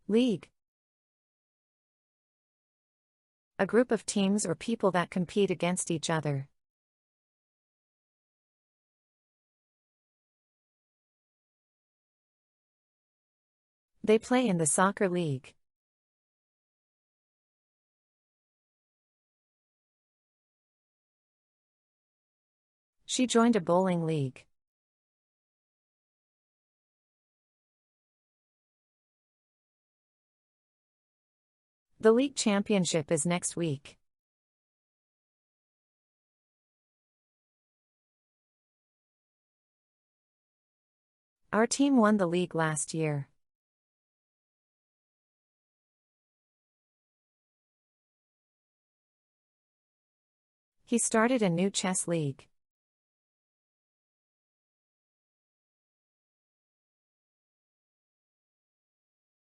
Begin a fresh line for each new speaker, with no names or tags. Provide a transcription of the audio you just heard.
League. A group of teams or people that compete against each other. They play in the soccer league. She joined a bowling league. The league championship is next week. Our team won the league last year. He started a new chess league.